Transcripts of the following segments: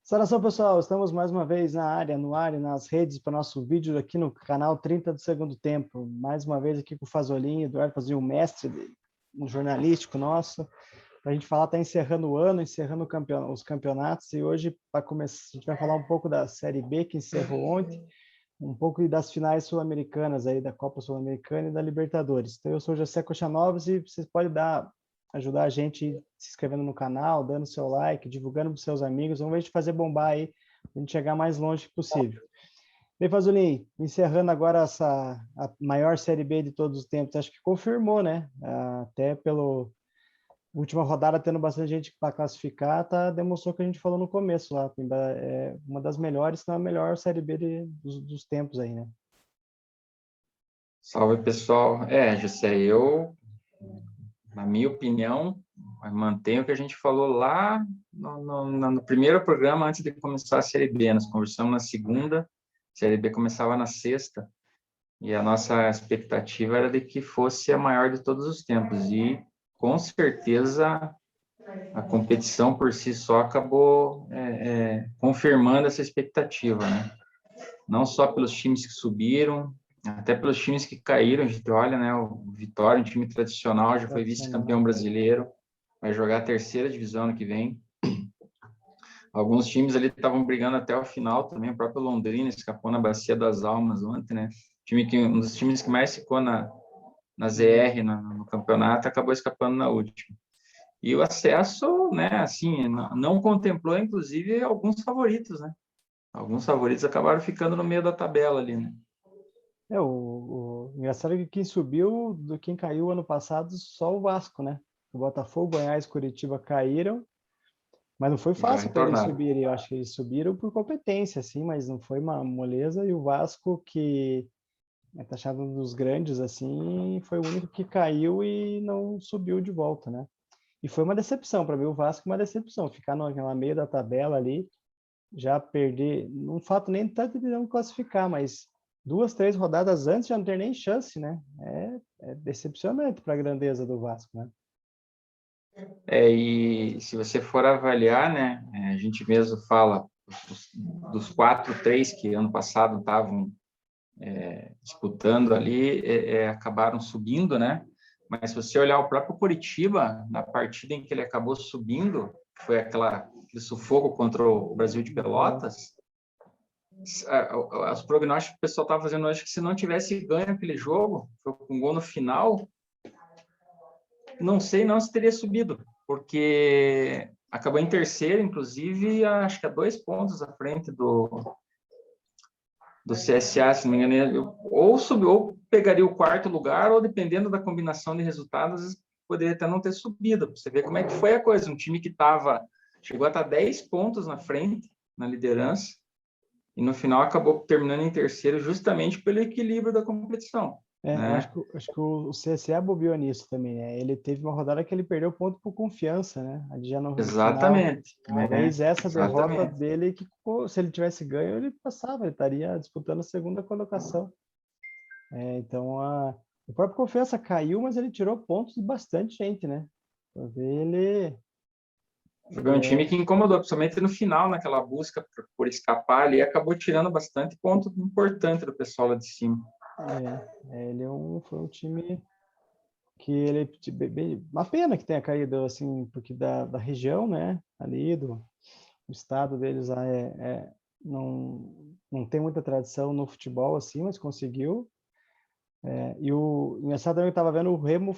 Saudação, pessoal! Estamos mais uma vez na área, no ar e nas redes para nosso vídeo aqui no canal 30 do Segundo Tempo. Mais uma vez aqui com o Fazolinho, Eduardo Fazolinho, o mestre um jornalístico nosso, para a gente falar, está encerrando o ano, encerrando os campeonatos, e hoje para começar, a gente vai falar um pouco da Série B, que encerrou ontem, um pouco das finais sul-americanas, aí da Copa Sul-Americana e da Libertadores. Então, eu sou o José Cochanovas e vocês podem ajudar a gente se inscrevendo no canal, dando seu like, divulgando para os seus amigos. Vamos ver a gente fazer bombar aí, a gente chegar mais longe possível. Bem, Fazolinho, encerrando agora a maior Série B de todos os tempos, acho que confirmou, né? Até pela última rodada, tendo bastante gente para classificar, demonstrou o que a gente falou no começo lá. É uma das melhores, se não a melhor Série B dos tempos aí, né? Salve, pessoal. José, na minha opinião, mantenho o que a gente falou lá no primeiro programa, antes de começar a Série B. Nós conversamos na segunda, a Série B começava na sexta, e a nossa expectativa era de que fosse a maior de todos os tempos, e com certeza a competição por si só acabou confirmando essa expectativa, né? Não só pelos times que subiram, até pelos times que caíram. A gente olha, né, o Vitória, um time tradicional, já foi vice-campeão brasileiro, vai jogar a terceira divisão ano que vem. Alguns times ali estavam brigando até o final também, o próprio Londrina escapou na Bacia das Almas ontem, né? Um dos times que mais ficou na ZR, no campeonato, acabou escapando na última. E o acesso, né, assim, não contemplou, inclusive, alguns favoritos, né? Alguns favoritos acabaram ficando no meio da tabela ali, né? O engraçado é que quem subiu, quem caiu ano passado, só o Vasco, né? O Botafogo, Goiás, Curitiba caíram, mas não foi fácil para eles subirem. Eu acho que eles subiram por competência, assim, mas não foi uma moleza. E o Vasco, que é taxado um dos grandes, assim, foi o único que caiu e não subiu de volta, né? E foi uma decepção para mim, o Vasco, uma decepção. Ficar no meio da tabela ali, já perder, não fato nem tanto de não classificar, mas 2, 3 rodadas antes já não ter nem chance, né? É decepcionante para a grandeza do Vasco, né? E se você for avaliar, né, a gente mesmo fala dos 4, 3 que ano passado estavam disputando ali, acabaram subindo, né? Mas se você olhar o próprio Curitiba, na partida em que ele acabou subindo, foi aquele sufoco contra o Brasil de Pelotas, os prognósticos que o pessoal estava fazendo hoje, que se não tivesse ganho aquele jogo, foi com um gol no final, não sei não se teria subido, porque acabou em terceiro, inclusive, acho que a 2 pontos à frente do CSA, se não me engano, ou subiu, ou pegaria o 4º lugar, ou dependendo da combinação de resultados, poderia até não ter subido. Você vê como é que foi a coisa, um time que chegou a estar 10 pontos na frente, na liderança, e no final acabou terminando em terceiro, justamente pelo equilíbrio da competição. Né? Acho que o CSA bobeou nisso também, né? Ele teve uma rodada que ele perdeu ponto por confiança, né? Ali já no Exatamente. Final, talvez essa derrota dele, que se ele tivesse ganho, ele passava, ele estaria disputando a segunda colocação. Então, o próprio Confiança caiu, mas ele tirou pontos de bastante gente, né? Foi um time que incomodou, principalmente no final, naquela busca por escapar ali, acabou tirando bastante ponto importante do pessoal lá de cima. Ele foi um time que ele uma pena que tenha caído assim, porque da região, né, ali do estado deles lá não tem muita tradição no futebol assim, mas conseguiu. E o engraçado também, eu estava vendo, o Remo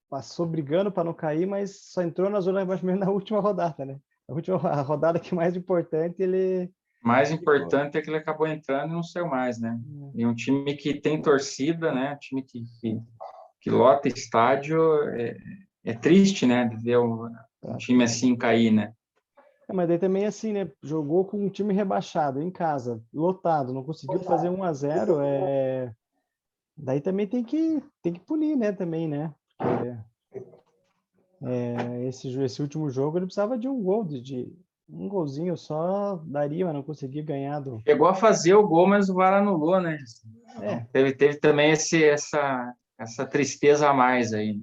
passou brigando para não cair, mas só entrou na zona de rebaixamento na última rodada, né? A rodada que é mais importante, ele mais importante é que ele acabou entrando e não saiu mais, né? E um time que tem torcida, né? Um time que lota estádio, é triste, né? De ver um time assim cair, né? Mas daí também assim, né? Jogou com um time rebaixado em casa, lotado, não conseguiu fazer 1-0. Daí também tem que punir, né? Também, né? Porque esse último jogo ele precisava de um gol, de um golzinho só daria, mas não conseguia ganhar Chegou a fazer o gol, mas o VAR anulou, né? Teve também essa tristeza a mais aí.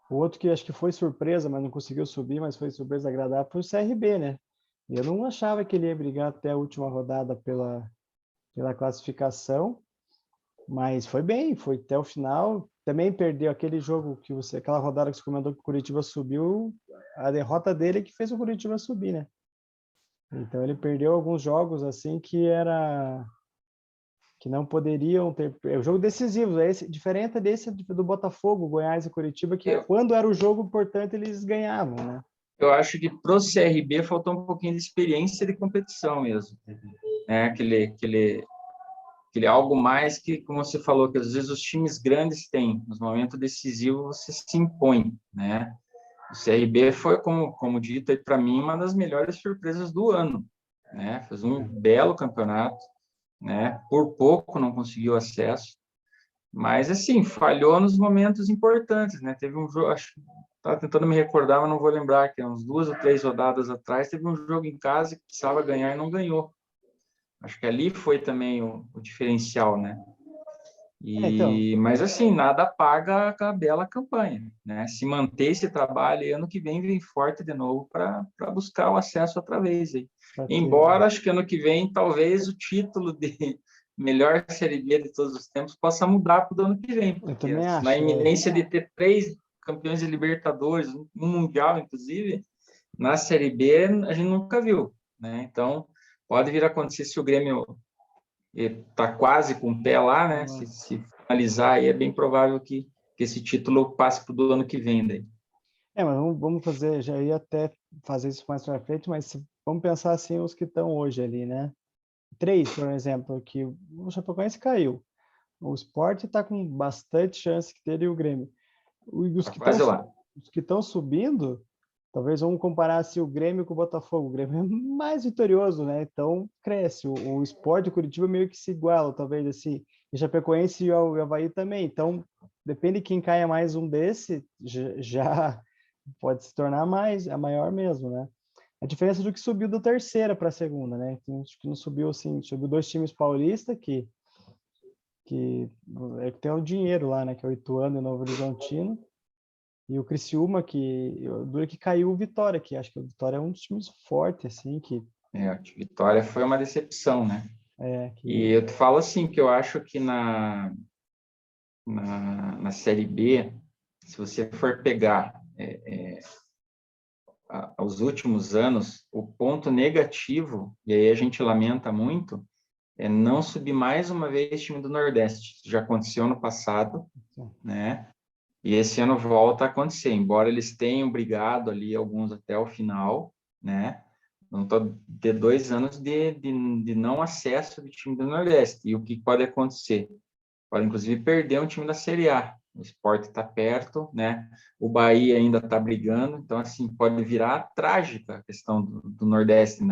O outro que acho que foi surpresa, mas não conseguiu subir, mas foi surpresa agradável, foi o CRB, né? Eu não achava que ele ia brigar até a última rodada pela classificação, mas foi bem, foi até o final. Também perdeu aquele jogo que aquela rodada que você comentou que o Curitiba subiu, a derrota dele é que fez o Curitiba subir, né? Então ele perdeu alguns jogos assim que não poderiam ter. É o jogo decisivo, é esse, diferente desse do Botafogo, Goiás e Curitiba, que Eu, quando era o jogo importante eles ganhavam, né? eu acho que pro CRB faltou um pouquinho de experiência de competição mesmo, né? Aquele algo mais que, como você falou, que às vezes os times grandes têm, nos momentos decisivos você se impõe, né? O CRB foi, como dito aí para mim, uma das melhores surpresas do ano, né? Fez um belo campeonato, né? Por pouco não conseguiu acesso, mas assim, falhou nos momentos importantes, né? Teve um jogo, acho, estava tentando me recordar, mas não vou lembrar, que uns 2 ou 3 rodadas atrás teve um jogo em casa que precisava ganhar e não ganhou. Acho que ali foi também o diferencial, né? Então, Mas assim, nada paga a bela campanha, né? Se manter esse trabalho e ano que vem forte de novo para buscar o acesso outra vez aí. para ter. Embora acho que ano que vem talvez o título de melhor Série B de todos os tempos possa mudar para o ano que vem, Eu porque também na acho. iminência de ter 3 campeões de Libertadores, um mundial inclusive, na Série B a gente nunca viu, né? Então pode vir a acontecer se o Grêmio está quase com o pé lá, né? Se finalizar, aí é bem provável que esse título passe para o ano que vem daí. Mas vamos fazer, já ia até fazer isso mais para frente, mas vamos pensar assim os que estão hoje ali, né? Três, por exemplo, que o Chapecoense caiu. O Sport está com bastante chance que ter e o Grêmio. Os Está que estão quase lá. os que estão subindo, talvez vamos comparar assim, o Grêmio com o Botafogo. O Grêmio é mais vitorioso, né? Então cresce. O Sport e o Curitiba meio que se igualam, talvez assim. E Chapecoense e o Avaí também. Então, depende de quem caia mais um desse, já pode se tornar mais, a maior mesmo, né? A diferença do que subiu do terceira para a segunda, né? Que não subiu assim, subiu dois times paulistas que tem o dinheiro lá, né? Que é o Ituano e o Novo Horizontino. E o Criciúma, dura que caiu o Vitória, que acho que o Vitória é um dos times fortes, assim, A vitória foi uma decepção, né? E que eu te falo assim, que eu acho que na Série B, se você for pegar os últimos anos, o ponto negativo, e aí a gente lamenta muito, é não subir mais uma vez time do Nordeste. Isso já aconteceu no passado, né? E esse ano volta a acontecer, embora eles tenham brigado ali, alguns até o final, né? Não tô de 2 anos de não acesso do time do Nordeste. E o que pode acontecer? Pode, inclusive, perder um time da Série A. O Sport está perto, né? O Bahia ainda está brigando, então, assim, pode virar trágica a questão do Nordeste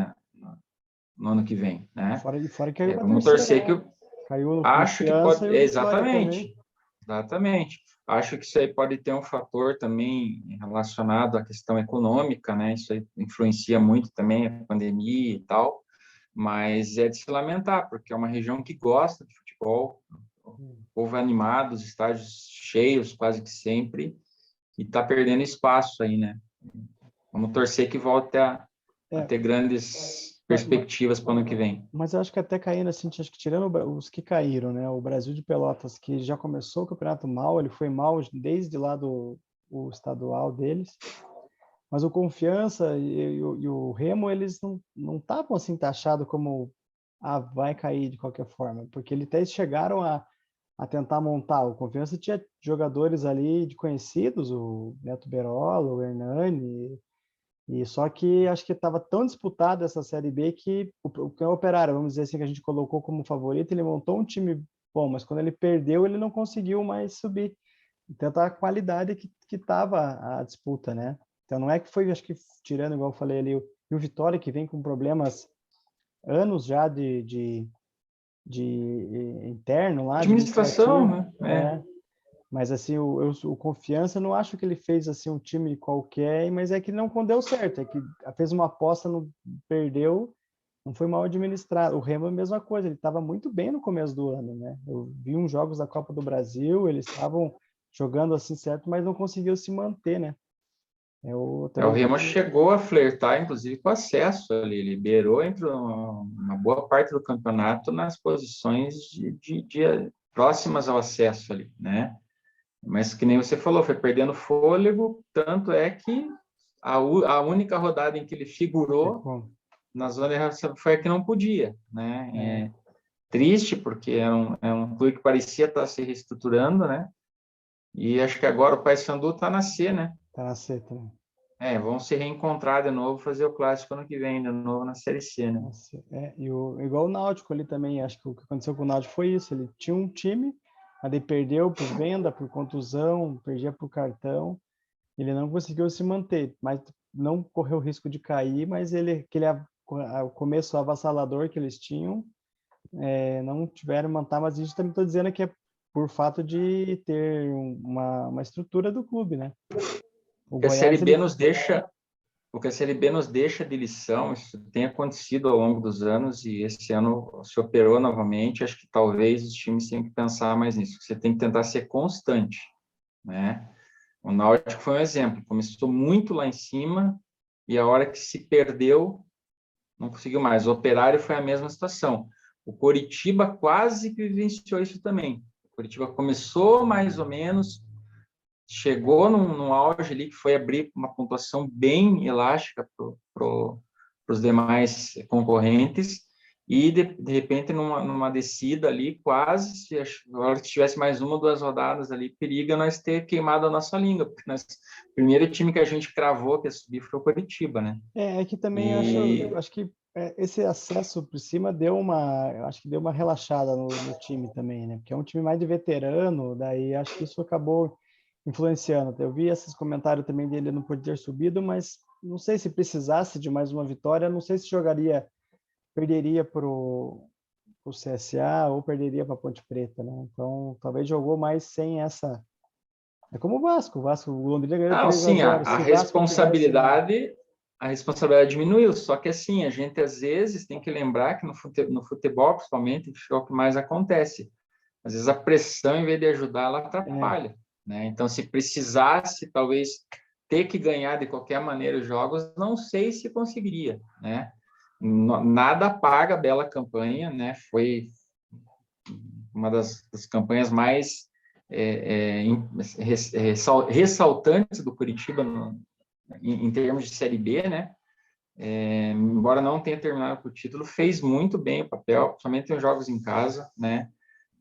no ano que vem, né? fora que caiu para a Vamos terceira, torcer que né? eu Caiu no acho que Confiança pode. e o Vitória também. Exatamente. Exatamente. Acho que isso aí pode ter um fator também relacionado à questão econômica, né? Isso aí influencia muito também a pandemia e tal, mas é de se lamentar, porque é uma região que gosta de futebol, o povo é animado, os estádios cheios quase que sempre, e está perdendo espaço aí, né? Vamos torcer que volte a É, ter grandes mas, perspectivas para o ano que vem. mas eu acho que até caindo assim, acho que tirando os que caíram, né? O Brasil de Pelotas, que já começou o campeonato mal, ele foi mal desde lá do o estadual deles. Mas o Confiança e o Remo, eles não estavam assim taxados como vai cair de qualquer forma, porque eles até chegaram a tentar montar. O Confiança tinha jogadores ali de conhecidos, o Neto Berola, o Hernani, e só que acho que estava tão disputada essa Série B que o Operário, vamos dizer assim, que a gente colocou como favorito, ele montou um time bom, mas quando ele perdeu, ele não conseguiu mais subir. Então, a qualidade que estava a disputa, né? Então, não é que foi, acho que, tirando, igual eu falei ali, o Vitória, que vem com problemas anos já de interno lá, Administração, administrativo, né? mas assim, o Confiança, eu não acho que ele fez assim um time qualquer, mas é que não deu certo, é que fez uma aposta, não perdeu, não foi mal administrado. O Remo é a mesma coisa, ele estava muito bem no começo do ano, né? Eu vi uns jogos da Copa do Brasil, eles estavam jogando assim certo, mas não conseguiu se manter, né? O Remo chegou a flertar, inclusive, com acesso ali, liberou entre uma boa parte do campeonato nas posições próximas ao acesso ali, né? Mas que nem você falou, foi perdendo fôlego, tanto é que a única rodada em que ele figurou na zona foi a que não podia, né? Triste, porque é um clube que parecia estar se reestruturando, né? E acho que agora o Paysandu está na C, né? Está na C também. Vão se reencontrar de novo, fazer o clássico ano que vem, de novo na Série C, né? Igual o Náutico ali também, acho que o que aconteceu com o Náutico foi isso, ele tinha um time, aí perdeu por venda, por contusão, perdia por cartão, ele não conseguiu se manter, mas não correu o risco de cair, mas o começo avassalador que eles tinham, não tiveram manter, mas a gente também está dizendo que é por fato de ter uma estrutura do clube, né? O que a Série Goiás, B nos deixa, o que a Série B nos deixa de lição, isso tem acontecido ao longo dos anos e esse ano se operou novamente, acho que talvez os times tenham que pensar mais nisso, você tem que tentar ser constante, né? O Náutico foi um exemplo, começou muito lá em cima e a hora que se perdeu, não conseguiu mais. O Operário foi a mesma situação. O Coritiba quase que vivenciou isso também. O Coritiba começou mais ou menos, chegou num auge ali que foi abrir uma pontuação bem elástica para os demais concorrentes e de repente numa descida ali quase, se a hora que tivesse mais uma, 2 rodadas ali, periga nós ter queimado a nossa língua, porque o primeiro time que a gente cravou que ia subir foi o Coritiba, né? Que também acho que esse acesso por cima acho que deu uma relaxada no time também, né? Porque é um time mais de veterano, daí acho que isso acabou influenciando. Eu vi esses comentários também dele não poder ter subido, mas não sei se precisasse de mais uma vitória, não sei se perderia para o CSA ou perderia para a Ponte Preta, né? Então, talvez jogou mais sem essa. É como o Vasco, o Londrina ganhou Não, 3 a sim, 0. Se o Vasco tivesse a responsabilidade diminuiu, só que assim, a gente às vezes tem que lembrar que no futebol, principalmente, é o que mais acontece. Às vezes a pressão, em vez de ajudar, ela atrapalha, né? Então, se precisasse, talvez, ter que ganhar de qualquer maneira os jogos, não sei se conseguiria, né? Nada paga a bela campanha, né? Foi uma das campanhas mais ressaltantes do Curitiba em termos de Série B, né? Embora não tenha terminado com o título, fez muito bem o papel, principalmente em jogos em casa, né?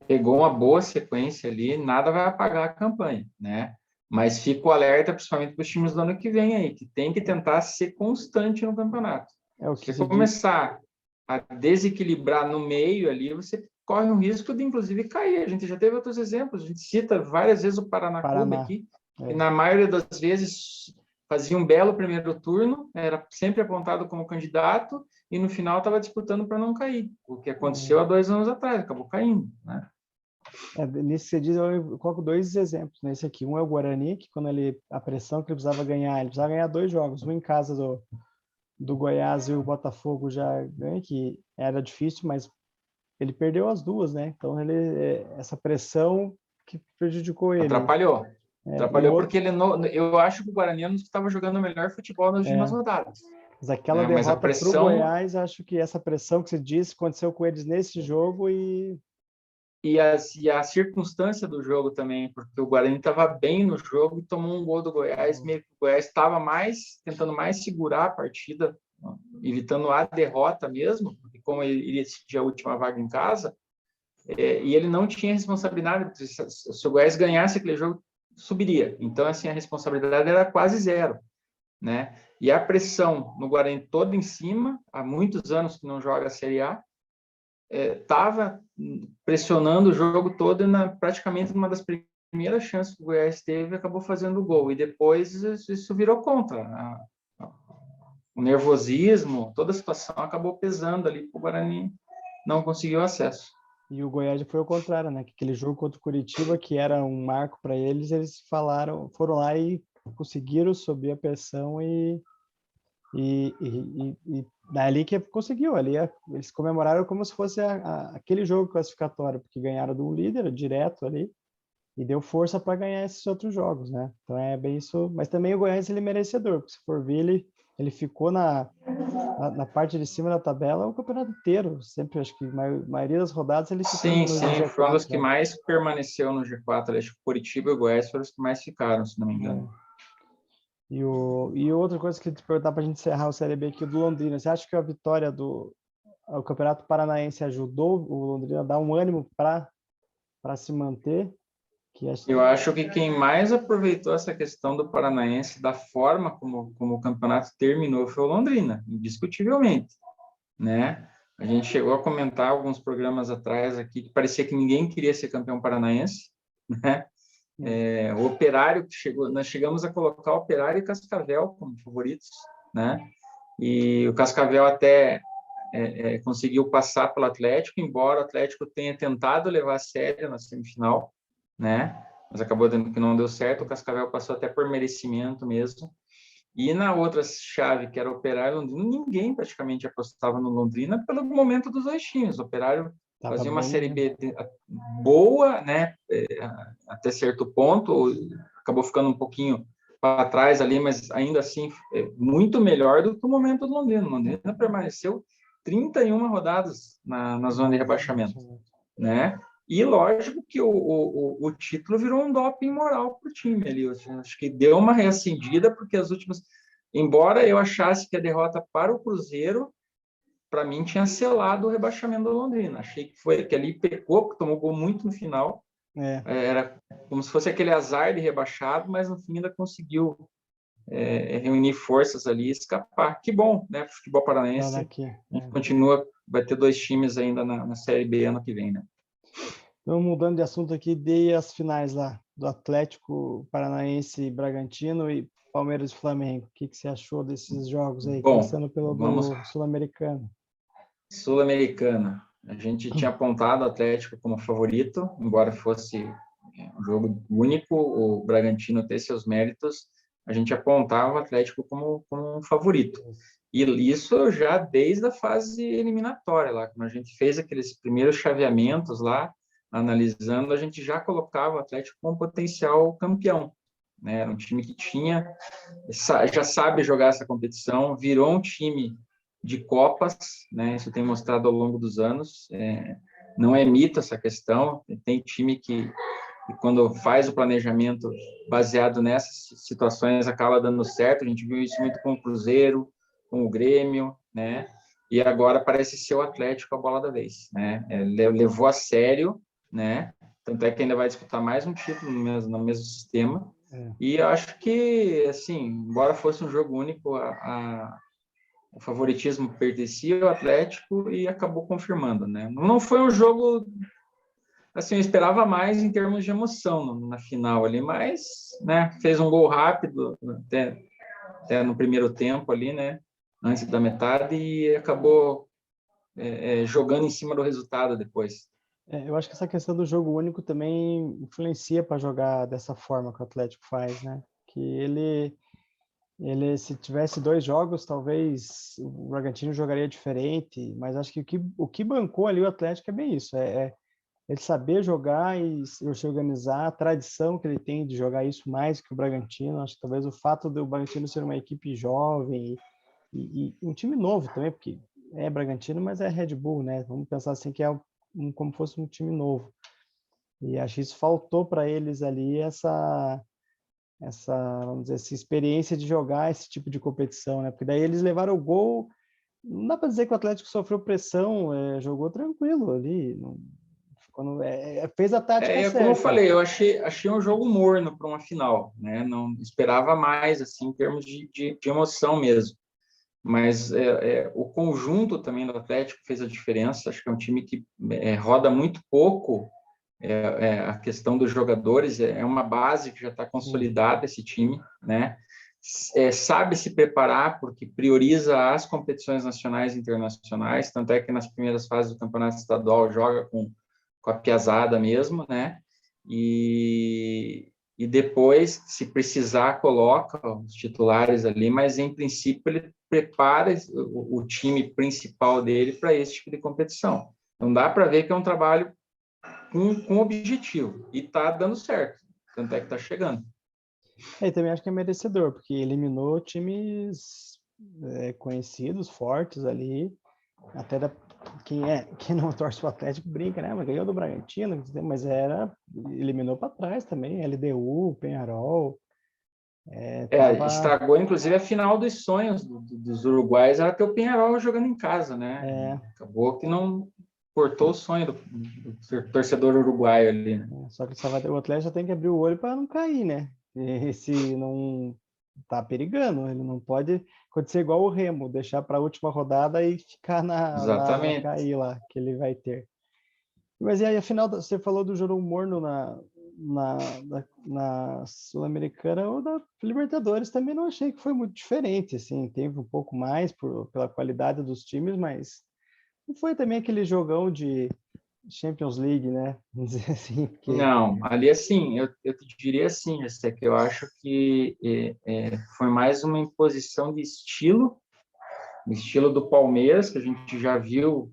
Pegou uma boa sequência ali, nada vai apagar a campanha, né? Mas fico alerta, principalmente para os times do ano que vem aí, que tem que tentar ser constante no campeonato. Se você começar a desequilibrar no meio ali, você corre um risco de, inclusive, cair. A gente já teve outros exemplos, a gente cita várias vezes o Paraná Clube aqui, que na maioria das vezes fazia um belo primeiro turno, era sempre apontado como candidato, e no final estava disputando para não cair. O que aconteceu há 2 anos atrás, acabou caindo, né? Nisso que você diz, eu coloco 2 exemplos nesse aqui. Um é o Guarani, que quando a pressão que ele precisava ganhar 2 jogos, um em casa do Goiás e o Botafogo já ganha, que era difícil, mas ele perdeu as 2, né? Então essa pressão que prejudicou ele. Atrapalhou. Atrapalhou porque eu acho que o Guarani não estava jogando o melhor futebol nas últimas rodadas. Mas aquela derrota para o Goiás, acho que essa pressão que você disse aconteceu com eles nesse jogo e a circunstância do jogo também, porque o Guarani estava bem no jogo e tomou um gol do Goiás, meio que o Goiás estava tentando mais segurar a partida, evitando a derrota mesmo, porque como ele iria decidir a última vaga em casa, e ele não tinha responsabilidade, se o Goiás ganhasse aquele jogo, subiria. Então, assim, a responsabilidade era quase zero, né? E a pressão no Guarani toda em cima, há muitos anos que não joga a Série A, estava pressionando o jogo todo e praticamente uma das primeiras chances que o Goiás teve, acabou fazendo o gol. E depois isso virou contra. O nervosismo, toda a situação acabou pesando ali para o Guarani não conseguiu acesso. E o Goiás foi ao contrário, né? Que aquele jogo contra o Curitiba, que era um marco para eles foram lá e conseguiram subir a pressão e dali que conseguiu. Ali eles comemoraram como se fosse aquele jogo classificatório, porque ganharam do líder direto ali. e deu força para ganhar esses outros jogos, né? Então é bem isso. Mas também o Goiás ele é merecedor, porque se for ver, ele ficou na parte de cima da tabela o campeonato inteiro. Sempre, acho que a maioria das rodadas ele ficou Sim, no sim, foi um dos G4, que né? mais permaneceu no G4. Acho que Curitiba e o Goiás foram os que mais ficaram, se não me engano. É. E outra coisa que eu te perguntar para a gente encerrar o Série B aqui do Londrina, você acha que a vitória do o Campeonato Paranaense ajudou o Londrina a dar um ânimo para se manter? Que Eu acho que quem mais aproveitou essa questão do Paranaense, da forma como o campeonato terminou, foi o Londrina, indiscutivelmente, né? A gente chegou a comentar alguns programas atrás aqui que parecia que ninguém queria ser campeão paranaense, né? O Operário que chegou, nós chegamos a colocar o Operário e Cascavel como favoritos, né? E o Cascavel até conseguiu passar pelo Atlético, embora o Atlético tenha tentado levar a sério na semifinal, né? Mas acabou dando que não deu certo. O Cascavel passou até por merecimento mesmo. E na outra chave, que era o Operário e Londrina, ninguém praticamente apostava no Londrina pelo momento dos dois times. O Operário tava fazia uma bem, Série né? B boa, né? Até certo ponto, acabou ficando um pouquinho para trás ali, mas ainda assim muito melhor do que o momento do Londrina. O Londrina permaneceu 31 rodadas na zona de rebaixamento, né? E lógico que o título virou um doping moral para o time ali. Eu acho que deu uma reacendida, porque as últimas. Embora eu achasse que a derrota para o Cruzeiro, para mim, tinha selado o rebaixamento do Londrina. Achei que foi que ali pecou, porque tomou gol muito no final. É, Era como se fosse aquele azar de rebaixado, mas no fim ainda conseguiu reunir forças ali e escapar. Que bom, né? Futebol tá paranaense. daqui. A gente continua, vai ter 2 times ainda na Série B ano que vem, né? Então, mudando de assunto aqui, dei as finais lá, do Atlético Paranaense e Bragantino e Palmeiras e Flamengo. O que você achou desses jogos aí? Bom, Começando pelo vamos do Sul-Americano. Sul-Americana. A gente tinha apontado o Atlético como favorito, embora fosse um jogo único, o Bragantino ter seus méritos, a gente apontava o Atlético como um favorito. E isso já desde a fase eliminatória, lá, quando a gente fez aqueles primeiros chaveamentos lá, analisando, a gente já colocava o Atlético como potencial campeão. Né? Era um time que já sabe jogar essa competição, virou um time de Copas, né? Isso tem mostrado ao longo dos anos. Não é mito essa questão. Tem time que quando faz o planejamento baseado nessas situações, acaba dando certo. A gente viu isso muito com o Cruzeiro, com o Grêmio, né? E agora parece ser o Atlético a bola da vez, né? Levou a sério, né? Tanto é que ainda vai disputar mais um título no mesmo sistema. É. E eu acho que, assim, embora fosse um jogo único, o favoritismo pertencia ao Atlético e acabou confirmando, né? Não foi um jogo, assim, eu esperava mais em termos de emoção na final ali, mas, né, fez um gol rápido até no primeiro tempo ali, né, antes da metade, e acabou jogando em cima do resultado depois. Eu acho que essa questão do jogo único também influencia para jogar dessa forma que o Atlético faz, né? Que ele se tivesse dois jogos, talvez o Bragantino jogaria diferente, mas acho que o que bancou ali o Atlético é bem isso, ele saber jogar e se organizar, a tradição que ele tem de jogar isso mais que o Bragantino, acho que talvez o fato do Bragantino ser uma equipe jovem e um time novo também, porque é Bragantino, mas é Red Bull, né? Vamos pensar assim que é como fosse um time novo. E acho que isso faltou para eles ali vamos dizer, essa experiência de jogar esse tipo de competição, né? Porque daí eles levaram o gol, não dá para dizer que o Atlético sofreu pressão, jogou tranquilo ali, não, fez a tática Como eu certa. falei, eu achei um jogo morno para uma final, né? Não esperava mais, assim, em termos de emoção mesmo. Mas o conjunto também do Atlético fez a diferença. Acho que é um time que roda muito pouco. A questão dos jogadores é uma base que já está Sim. consolidada, esse time, né? Sabe se preparar porque prioriza as competições nacionais e internacionais, tanto é que nas primeiras fases do campeonato estadual joga com a piazada mesmo, né? E depois, se precisar, coloca os titulares ali, mas em princípio ele prepara o time principal dele para esse tipo de competição. Não dá para ver que é um trabalho com objetivo. E está dando certo. Tanto é que está chegando. E também acho que é merecedor, porque eliminou times conhecidos, fortes ali. Até quem não torce o Atlético brinca, né? Mas ganhou do Bragantino, mas eliminou para trás também. LDU, Peñarol. Estragou, inclusive, a final dos sonhos dos uruguaios era ter o Peñarol jogando em casa, né? Acabou que não cortou o sonho do torcedor uruguaio ali, né? Só que o Atlético já tem que abrir o olho para não cair, né? E se não tá perigando, ele não pode acontecer igual o Remo, deixar para a última rodada e ficar na Exatamente. cair lá, que ele vai ter. Mas e aí, afinal, você falou do jogo morno na Sul-Americana ou da Libertadores, também não achei que foi muito diferente, assim, teve um pouco mais pela qualidade dos times, mas não foi também aquele jogão de Champions League, né? Vamos dizer assim, porque... Não, ali assim, eu te diria assim, Jessé, que eu acho que foi mais uma imposição de estilo, o estilo do Palmeiras, que a gente já viu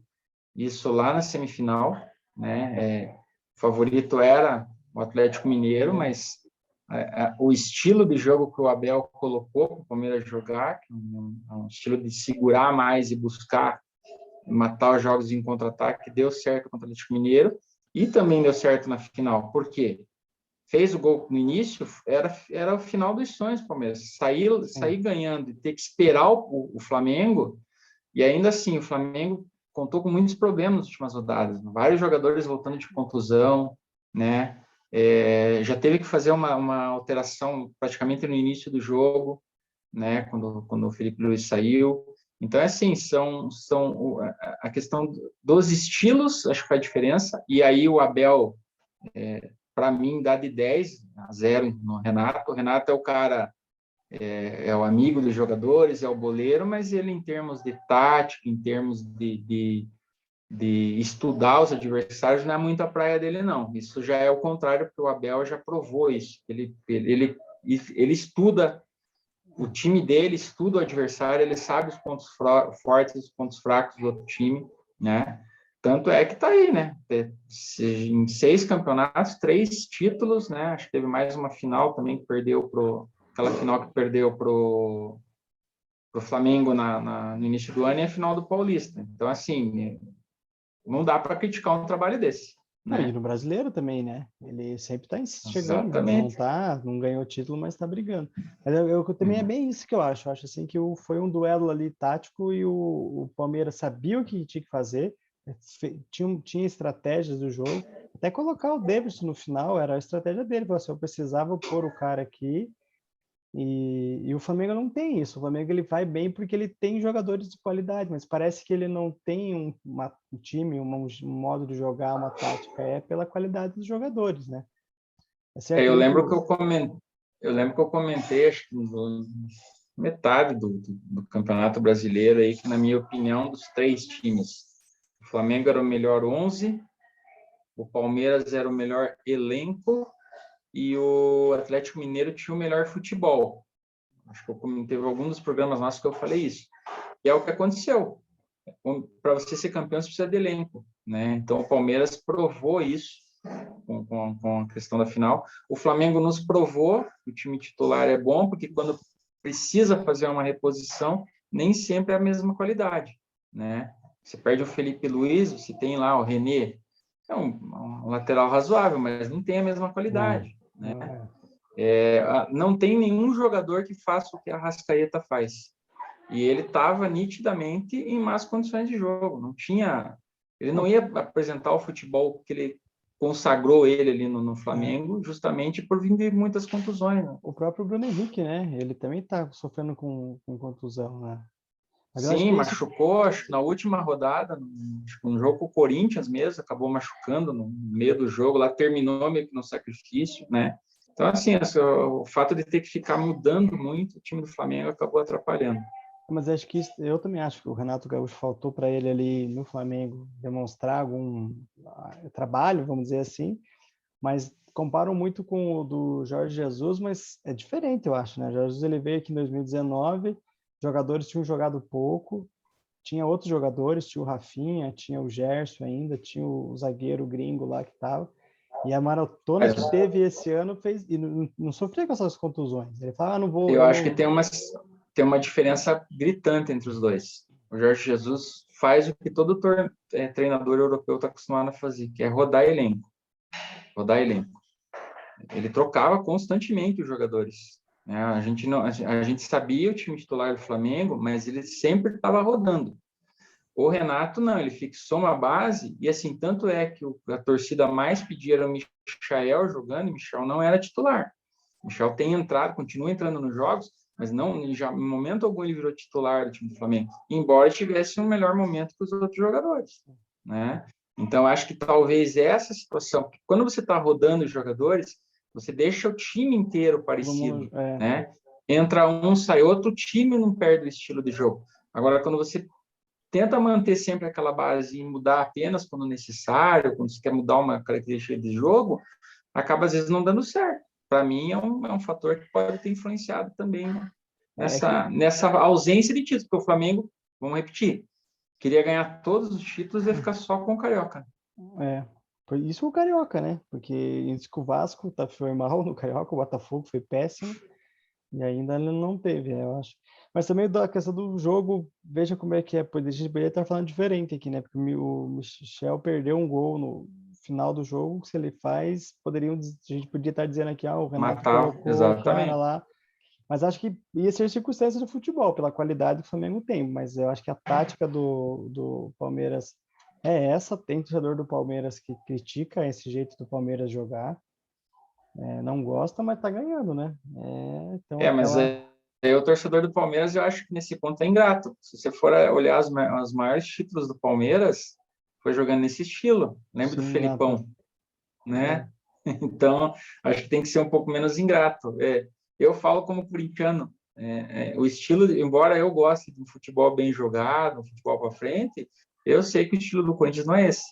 isso lá na semifinal, né? O favorito era o Atlético Mineiro, mas o estilo de jogo que o Abel colocou para o Palmeiras jogar, que é um estilo de segurar mais e buscar matar os jogos em contra-ataque, deu certo contra o Atlético Mineiro e também deu certo na final. Por quê? Fez o gol no início, era o final dos sonhos, Palmeiras. Sair ganhando e ter que esperar o Flamengo, e ainda assim, o Flamengo contou com muitos problemas nas últimas rodadas. Vários jogadores voltando de contusão, né? Já teve que fazer uma alteração praticamente no início do jogo, né? Quando o Felipe Luiz saiu. Então, assim, a questão dos estilos, acho que faz diferença. E aí o Abel, para mim, dá de 10 a 0 no Renato. O Renato é o cara, é o amigo dos jogadores, é o boleiro, mas ele, em termos de tática, em termos de estudar os adversários, não é muito a praia dele, não. Isso já é o contrário, porque o Abel já provou isso. Ele estuda o time dele, estuda o adversário, ele sabe os pontos fortes e os pontos fracos do outro time, né? Tanto é que tá aí, né? Em 6 campeonatos, 3 títulos, né? Acho que teve mais uma final também que perdeu aquela final que perdeu pro Flamengo no início do ano e a final do Paulista. Então, assim, não dá para criticar um trabalho desse, E né? no brasileiro também, né? Ele sempre está chegando, Exatamente. não ganhou o título, mas está brigando. Mas também é bem isso que eu acho. Eu acho assim que foi um duelo ali tático e o Palmeiras sabia o que tinha que fazer, tinha estratégias do jogo. Até colocar o Davidson no final era a estratégia dele. Falou assim, eu precisava pôr o cara aqui. E o Flamengo não tem isso. O Flamengo ele vai bem porque ele tem jogadores de qualidade, mas parece que ele não tem um time, um modo de jogar, uma tática. É pela qualidade dos jogadores, né? É certo Eu também que lembro que eu comentei, acho que metade do Campeonato Brasileiro aí, que na minha opinião, dos 3 times, o Flamengo era o melhor 11, o Palmeiras era o melhor elenco e o Atlético Mineiro tinha o melhor futebol. Acho que eu comentei em algum dos programas nossos que eu falei isso. E é o que aconteceu. Para você ser campeão, você precisa de elenco, né? Então, o Palmeiras provou isso com a questão da final. O Flamengo nos provou que o time titular é bom, porque quando precisa fazer uma reposição, nem sempre é a mesma qualidade, né? Você perde o Felipe Luiz, você tem lá o René, é um lateral razoável, mas não tem a mesma qualidade, né? Não tem nenhum jogador que faça o que a Arrascaeta faz. E ele estava nitidamente em más condições de jogo. Ele não ia apresentar o futebol que ele consagrou ele ali no Flamengo, justamente por vir de muitas contusões. Né? o próprio Bruno Henrique, né? Ele também está sofrendo com contusão, né? Mas eu acho Sim, que isso machucou, acho que na última rodada, no jogo com o Corinthians mesmo, acabou machucando no meio do jogo, lá terminou meio que no sacrifício, né? Então, assim, o fato de ter que ficar mudando muito, o time do Flamengo acabou atrapalhando. Mas acho que eu também acho que o Renato Gaúcho faltou para ele ali no Flamengo demonstrar algum trabalho, vamos dizer assim, mas comparam muito com o do Jorge Jesus, mas é diferente, eu acho, né? O Jorge Jesus ele veio aqui em 2019, jogadores tinham jogado pouco, tinha outros jogadores, tinha o Rafinha, tinha o Gerson ainda, tinha o zagueiro gringo lá que estava. E a maratona que teve esse ano fez e não sofria com essas contusões. Ele fala, não vou. Eu acho que tem uma diferença gritante entre os dois. O Jorge Jesus faz o que todo treinador europeu está acostumado a fazer, que é rodar elenco. Rodar elenco. Ele trocava constantemente os jogadores. Né? A gente sabia o time titular do Flamengo, mas ele sempre estava rodando. O Renato não, ele fixou uma base e assim, tanto é que a torcida mais pedia era o Michael jogando, e o Michel não era titular. O Michel tem entrado, continua entrando nos jogos, mas não, já, em momento algum ele virou titular do time do Flamengo, embora tivesse um melhor momento que os outros jogadores, né? Então, acho que talvez essa situação, porque quando você está rodando os jogadores, você deixa o time inteiro parecido, né? Entra um, sai outro, o time não perde o estilo de jogo. Agora, quando você tenta manter sempre aquela base e mudar apenas quando necessário, quando você quer mudar uma característica de jogo, acaba às vezes não dando certo. Para mim, é um fator que pode ter influenciado também nessa ausência de títulos, porque o Flamengo, vamos repetir, queria ganhar todos os títulos e ficar só com o Carioca. Foi isso o Carioca, né? Porque isso que o Vasco foi mal no Carioca, o Botafogo foi péssimo, e ainda ele não teve, eu acho. Mas também da questão do jogo, veja como é que é. A gente poderia estar falando diferente aqui, né? Porque o Michel perdeu um gol no final do jogo, se ele faz, a gente podia estar dizendo aqui, o Renato colocou o cara lá. Mas acho que ia ser circunstância do futebol, pela qualidade que o Flamengo tem. Mas eu acho que a tática do Palmeiras é essa. Tem torcedor do Palmeiras que critica esse jeito do Palmeiras jogar. Não gosta, mas tá ganhando, né? Mas o torcedor do Palmeiras, eu acho que nesse ponto é ingrato. Se você for olhar os maiores títulos do Palmeiras, foi jogando nesse estilo. Lembra do Felipão, né? Então, acho que tem que ser um pouco menos ingrato. Eu falo como corintiano, o estilo, embora eu goste de um futebol bem jogado, um futebol para frente, eu sei que o estilo do Corinthians não é esse.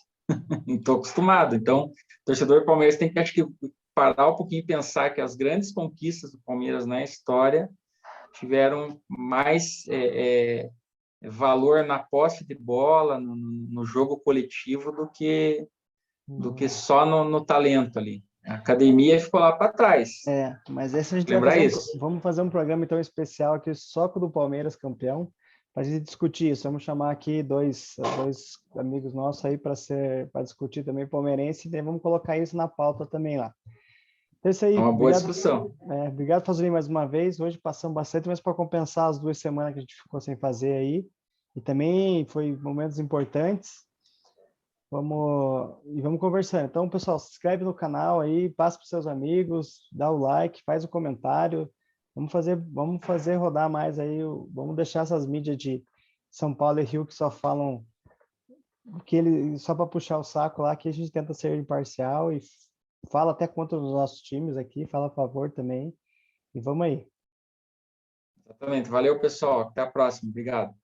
Estou acostumado. Então, o torcedor do Palmeiras tem que, acho que, parar um pouquinho e pensar que as grandes conquistas do Palmeiras na história tiveram mais valor na posse de bola, no jogo coletivo, do que só no talento ali. A academia ficou lá para trás. Mas esse a gente vamos fazer um programa então especial aqui só com o do Palmeiras campeão, para a gente discutir isso. Vamos chamar aqui dois amigos nossos aí para discutir também palmeirense, e vamos colocar isso na pauta também lá. Então, isso aí. É uma boa discussão. Obrigado, Fazolin, mais uma vez. Hoje passamos bastante, mas para compensar as 2 semanas que a gente ficou sem fazer aí. E também foi momentos importantes. Vamos conversando. Então, pessoal, se inscreve no canal aí, passa para os seus amigos, dá o like, faz o comentário. Vamos fazer rodar mais aí. Vamos deixar essas mídias de São Paulo e Rio que só falam só para puxar o saco lá, que a gente tenta ser imparcial e fala até contra os nossos times aqui, fala a favor também. E vamos aí. Exatamente. Valeu, pessoal. Até a próxima. Obrigado.